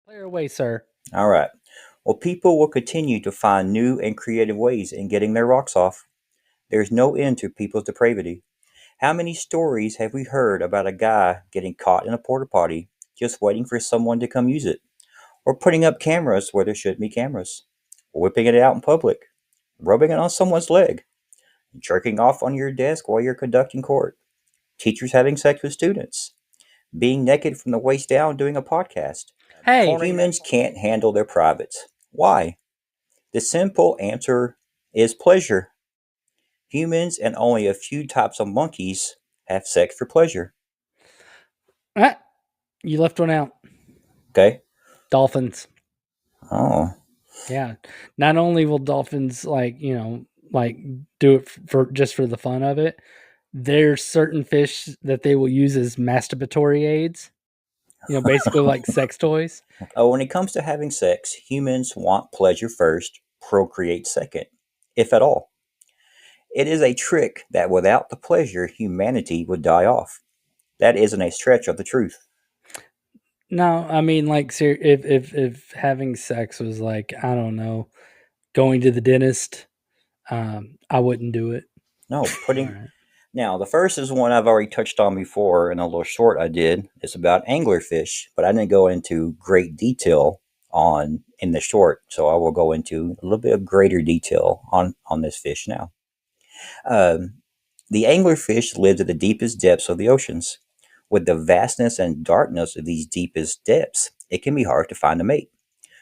Clear away, sir. All right. Well, people will continue to find new and creative ways in getting their rocks off. There's no end to people's depravity. How many stories have we heard about a guy getting caught in a porta potty just waiting for someone to come use it? Or putting up cameras where there shouldn't be cameras? Whipping it out in public? Rubbing it on someone's leg? Jerking off on your desk while you're conducting court? Teachers having sex with students? Being naked from the waist down doing a podcast? Hey, Humans can't handle their privates. Why? The simple answer is pleasure. Humans and only a few types of monkeys have sex for pleasure. You left one out. Okay? Dolphins. Oh. Yeah. Not only will dolphins do it for just for the fun of it, there's certain fish that they will use as masturbatory aids. Basically like sex toys. Oh, when it comes to having sex, humans want pleasure first, procreate second, if at all. It is a trick that without the pleasure, humanity would die off. That isn't a stretch of the truth. No, I mean, if having sex was like, I don't know, going to the dentist, I wouldn't do it. No, putting. Right. Now, the first is one I've already touched on before in a little short I did. It's about anglerfish, but I didn't go into great detail on in the short, so I will go into a little bit of greater detail on this fish now. The anglerfish lives at the deepest depths of the oceans. With the vastness and darkness of these deepest depths, it can be hard to find a mate.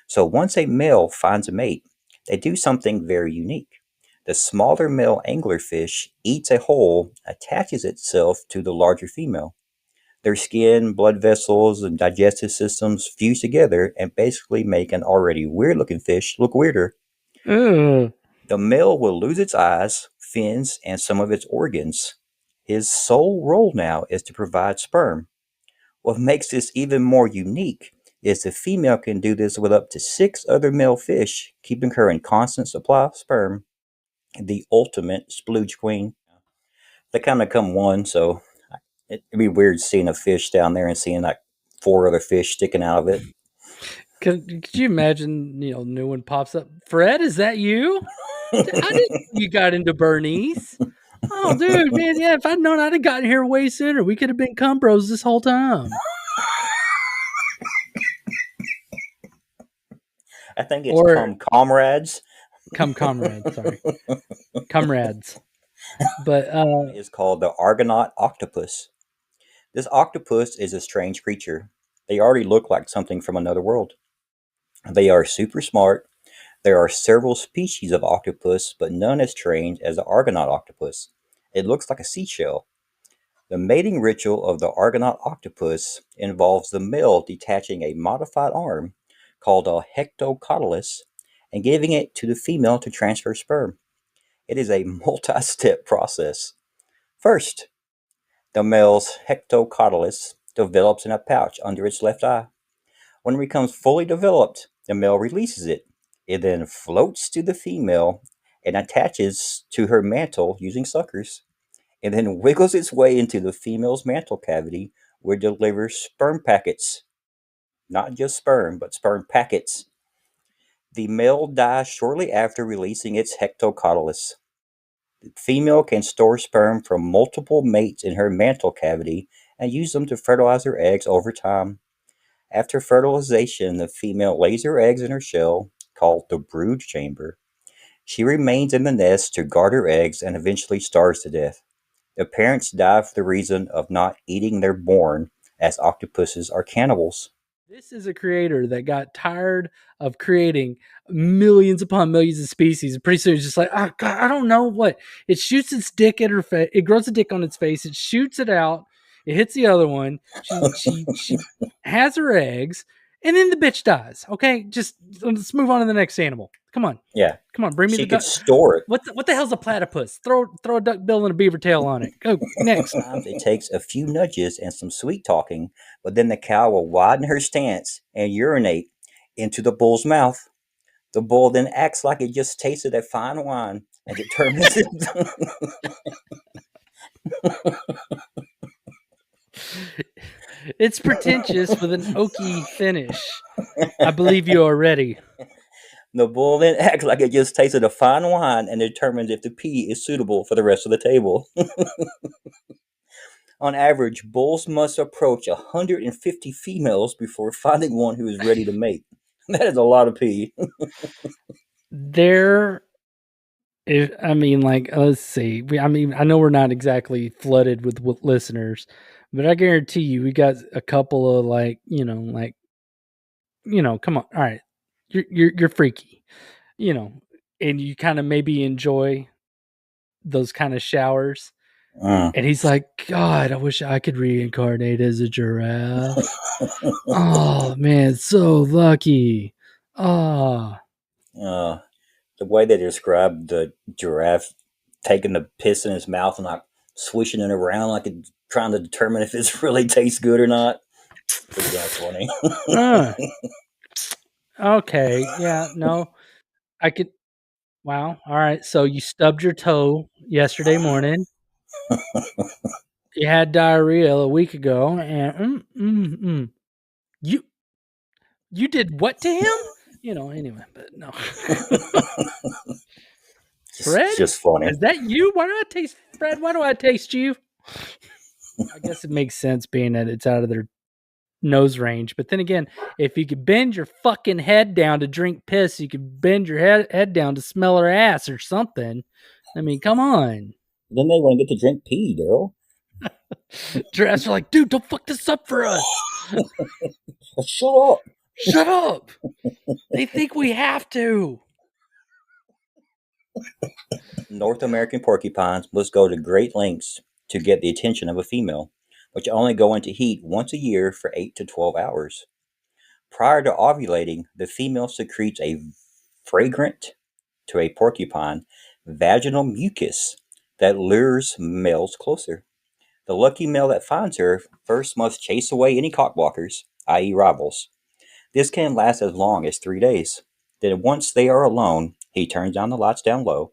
So once a male finds a mate, they do something very unique. The smaller male anglerfish eats a hole, attaches itself to the larger female. Their skin, blood vessels, and digestive systems fuse together and basically make an already weird looking fish look weirder. Ugh. The male will lose its eyes, fins, and some of its organs. His sole role now is to provide sperm. What makes this even more unique is the female can do this with up to 6 other male fish, keeping her in constant supply of sperm. The ultimate splooge queen. They kind of come one, so it'd be weird seeing a fish down there and seeing like 4 other fish sticking out of it. Could you imagine, new one pops up? Fred, is that you? How did you got into Bernice? Oh, dude, man, yeah, if I'd known I'd have gotten here way sooner. We could have been cum bros this whole time. I think it's cum comrades. Cum comrades, sorry. Comrades. But It's called the Argonaut octopus. This octopus is a strange creature. They already look like something from another world. They are super smart. There are several species of octopus, but none as strange as the Argonaut octopus. It looks like a seashell. The mating ritual of the Argonaut octopus involves the male detaching a modified arm called a hectocotylus and giving it to the female to transfer sperm. It is a multi-step process. First, the male's hectocotylus develops in a pouch under its left eye. When it becomes fully developed, the male releases it. It then floats to the female and attaches to her mantle using suckers. It then wiggles its way into the female's mantle cavity where it delivers sperm packets. Not just sperm, but sperm packets. The male dies shortly after releasing its hectocotylus. The female can store sperm from multiple mates in her mantle cavity and use them to fertilize her eggs over time. After fertilization, the female lays her eggs in her shell, called the brood chamber. She remains in the nest to guard her eggs and eventually starves to death. The parents die for the reason of not eating their born, as octopuses are cannibals. this is a creator that got tired of creating millions upon millions of species. Pretty soon, it's just like, oh, God, I don't know what. It shoots its dick at her face. It grows a dick on its face. It shoots it out. It hits the other one. She has her eggs, and then the bitch dies. Okay, just let's move on to the next animal. Come on. Yeah. Come on, bring me She the could duck. store it. What the hell's a platypus? Throw a duck bill and a beaver tail on it. Go next. Sometimes it takes a few nudges and some sweet talking, but then the cow will widen her stance and urinate into the bull's mouth. The bull then acts like it just tasted a fine wine and determines It's pretentious with an oaky finish. I believe you are ready. The bull then acts like it just tasted a fine wine and determines if the pea is suitable for the rest of the table. On average, bulls must approach 150 females before finding one who is ready to mate. That is a lot of pee. There, I mean, like, let's see. I know we're not exactly flooded with listeners, but I guarantee you, we got a couple of come on, all right, you're freaky, and you kind of maybe enjoy those kind of showers. And he's like, God, I wish I could reincarnate as a giraffe. Oh man, so lucky. Ah. Uh, the way they described the giraffe taking the piss in his mouth and like swishing it around like it's trying to determine if it really tastes good or not. Pretty damn funny. Okay. Yeah. No, I could. Wow. All right. So you stubbed your toe yesterday morning. You had diarrhea a week ago, and you you did what to him? Anyway, but no. Fred, just funny. is that you? Why do I taste Fred? Why do I taste you? I guess it makes sense being that it's out of their nose range. But then again, if you could bend your fucking head down to drink piss, you could bend your head down to smell her ass or something. I mean, come on. Then they want to get to drink pee, Daryl. Giraffes are like, dude, don't fuck this up for us. Shut up. Shut up. They think we have to. North American porcupines must go to great lengths to get the attention of a female, which only go into heat once a year for 8 to 12 hours. Prior to ovulating, the female secretes a fragrant to a porcupine vaginal mucus that lures males closer. The lucky male that finds her first must chase away any cockblockers, i.e., rivals. This can last as long as 3 days. Then, once they are alone, he turns down the lights down low,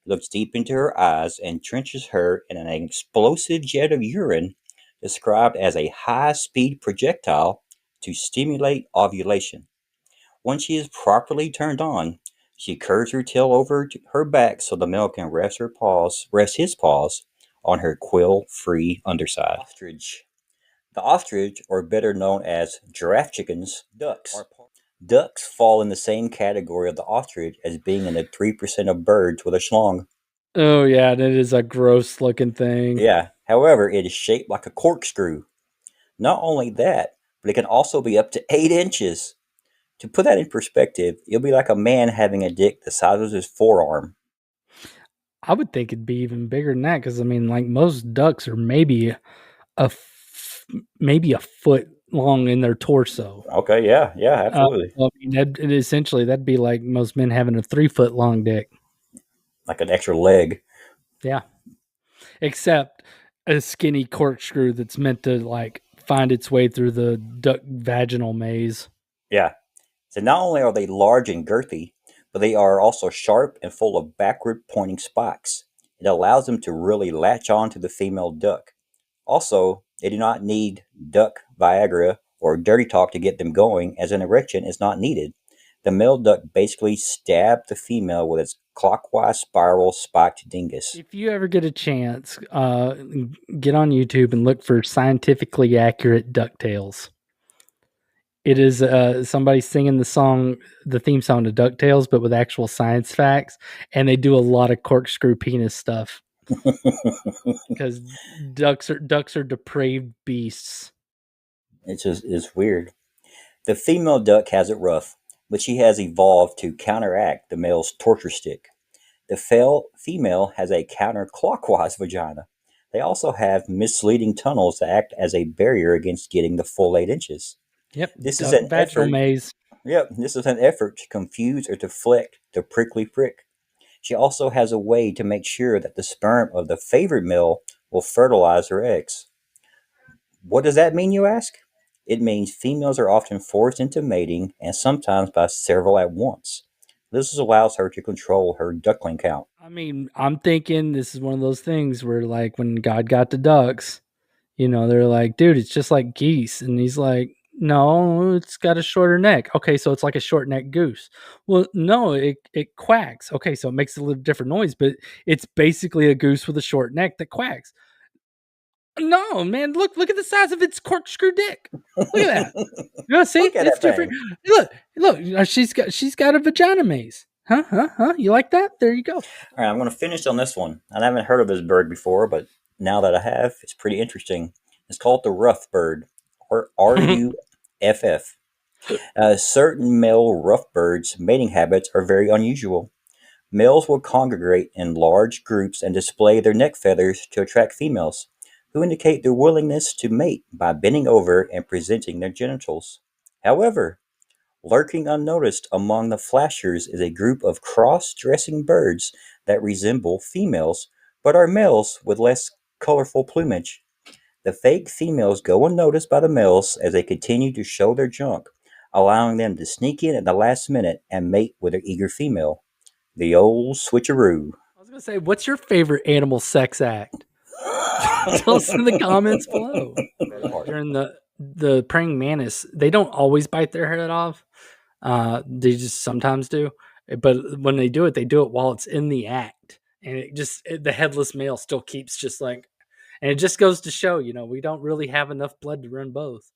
looks deep into her eyes, and trenches her in an explosive jet of urine described as a high-speed projectile to stimulate ovulation. Once she is properly turned on, she curves her tail over her back so the male can rest his paws on her quill-free underside. Ostrich. The ostrich, or better known as giraffe chickens, ducks. Ducks fall in the same category of the ostrich as being in the 3% of birds with a schlong. Oh, yeah, that is a gross looking thing. Yeah, however, it is shaped like a corkscrew. Not only that, but it can also be up to 8 inches. To put that in perspective, it'll be like a man having a dick the size of his forearm. I would think it'd be even bigger than that because, I mean, like most ducks are maybe a foot long in their torso. Okay, yeah, absolutely. I mean, essentially, that'd be like most men having a 3-foot long dick. Like an extra leg. Yeah. Except a skinny corkscrew that's meant to like find its way through the duck vaginal maze. Yeah. So not only are they large and girthy, but they are also sharp and full of backward pointing spikes. It allows them to really latch on to the female duck. Also, they do not need duck Viagra or dirty talk to get them going, as an erection is not needed. The male duck basically stabbed the female with its clockwise spiral spiked dingus. If you ever get a chance, get on YouTube and look for scientifically accurate DuckTales. It is somebody singing the theme song to DuckTales, but with actual science facts, and they do a lot of corkscrew penis stuff. Because ducks are depraved beasts. It's weird. The female duck has it rough, but she has evolved to counteract the male's torture stick. The female has a counterclockwise vagina. They also have misleading tunnels that act as a barrier against getting the full 8 inches. Yep, This is an vaginal effort. maze. Yep, this is an effort to confuse or deflect the prickly prick. She also has a way to make sure that the sperm of the favored male will fertilize her eggs. What does that mean, you ask? It means females are often forced into mating, and sometimes by several at once. This allows her to control her duckling count. I mean, I'm thinking this is one of those things where, like, when God got the ducks, They're like, dude, it's just like geese. And he's like, no, it's got a shorter neck. Okay, so it's like a short neck goose. Well, no, it quacks. Okay, so it makes a little different noise, but it's basically a goose with a short neck that quacks. No, man, look at the size of its corkscrew dick. Look at that. See, Look at it's that different. thing. Look. She's got a vagina maze. Huh. You like that? There you go. All right, I'm going to finish on this one. I haven't heard of this bird before, but now that I have, it's pretty interesting. It's called the ruff bird, or RUFF. Certain male ruff birds' mating habits are very unusual. Males will congregate in large groups and display their neck feathers to attract females, who indicate their willingness to mate by bending over and presenting their genitals. However, lurking unnoticed among the flashers is a group of cross-dressing birds that resemble females but are males with less colorful plumage. The fake females go unnoticed by the males as they continue to show their junk, allowing them to sneak in at the last minute and mate with their eager female. The old switcheroo. I was gonna say, what's your favorite animal sex act? Tell us in the comments below. During the praying mantis, they don't always bite their head off. They just sometimes do. But when they do it while it's in the act, and the headless male still keeps just like, and it just goes to show, we don't really have enough blood to run both.